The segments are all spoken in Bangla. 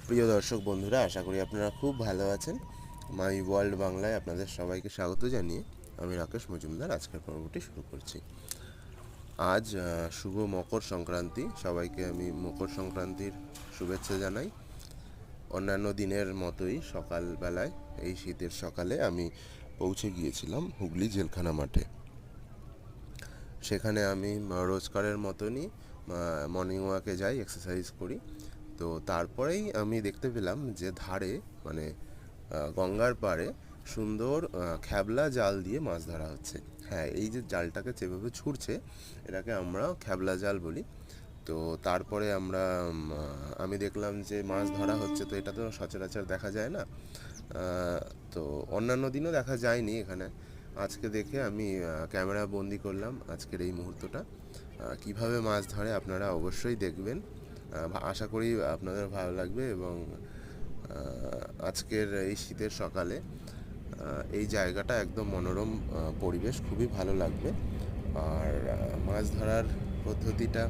প্রিয় দর্শক বন্ধুরা, আশা করি আপনারা খুব ভালো আছেন। মাই ওয়ার্ল্ড বাংলায় আপনাদের সবাইকে স্বাগত জানিয়ে আমি রাকেশ মজুমদার আজকের পর্বটি শুরু করছি। আজ শুভ মকর সংক্রান্তি। সবাইকে আমি মকর সংক্রান্তির শুভেচ্ছা জানাই। অন্যান্য দিনের মতোই সকালবেলায়, এই শীতের সকালে আমি পৌঁছে গিয়েছিলাম হুগলি জেলখানা মাঠে। সেখানে আমি রোজকারের মতনই মর্নিং ওয়াকে যাই, এক্সারসাইজ করি। তো তারপরেই আমি দেখতে পেলাম যে ধারে, মানে গঙ্গার পাড়ে সুন্দর খ্যাবলা জাল দিয়ে মাছ ধরা হচ্ছে। হ্যাঁ, এই যে জালটাকে যেভাবে ছুটছে, এটাকে আমরা খ্যাবলা জাল বলি। তো তারপরে আমি দেখলাম যে মাছ ধরা হচ্ছে, তো এটা তো সচরাচর দেখা যায় না। তো অন্যান্য দিনও দেখা যায়নি এখানে। আজকে দেখে আমি ক্যামেরা বন্দি করলাম আজকের এই মুহূর্তটা। কিভাবে মাছ ধরে আপনারা অবশ্যই দেখবেন। আশা করি আপনাদের ভালো লাগবে এবং আজকের এই শীতের সকালে এই জায়গাটা একদম মনোরম পরিবেশ, খুবই ভালো লাগবে। আর মাছ ধরার পদ্ধতিটা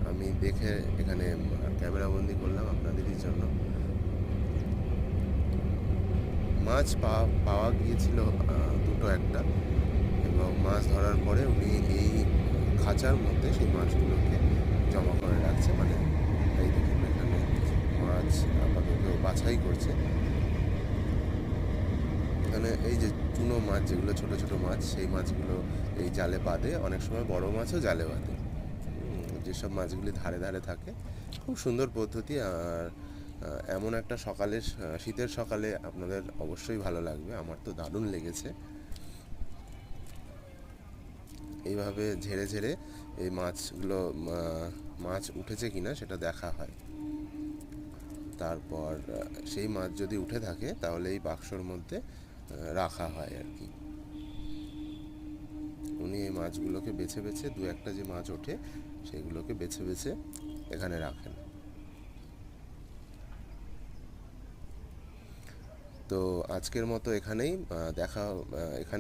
আমি দেখে এখানে ক্যামেরাবন্দি করলাম আপনাদেরই জন্য। মাছ পাওয়া গিয়েছিল দুটো একটা, এবং মাছ ধরার পরে উনি এই খাঁচার মধ্যে সেই মাছগুলোকে জমা করে রাখছে। মানে এই দেখুন, এখানে মাছ আপাতত বাছাই করছে। এখানে এই যে চুনো মাছ, যেগুলো ছোট ছোট মাছ, সেই মাছগুলো এই জালে বাঁধে। অনেক সময় বড় মাছও জালে বাঁধে। যেসব মাছগুলি ধারে ধারে থাকে, খুব সুন্দর পদ্ধতি। আর এমন একটা সকালে, শীতের সকালে আপনাদের অবশ্যই ভালো লাগবে। আমার তো দারুণ লেগেছে। এইভাবে ঝেড়ে ঝেড়ে এই মাছগুলো, মাছ উঠেছে কিনা সেটা দেখা হয়। তারপর সেই মাছ যদি উঠে থাকে তাহলে এই বাক্সর মধ্যে রাখা হয় আর কি। উনি এই মাছগুলোকে বেছে বেছে, দু একটা যে মাছ ওঠে সেগুলোকে বেছে বেছে এখানে রাখেন। তো আজকের মতো এখানেই দেখা, এখানে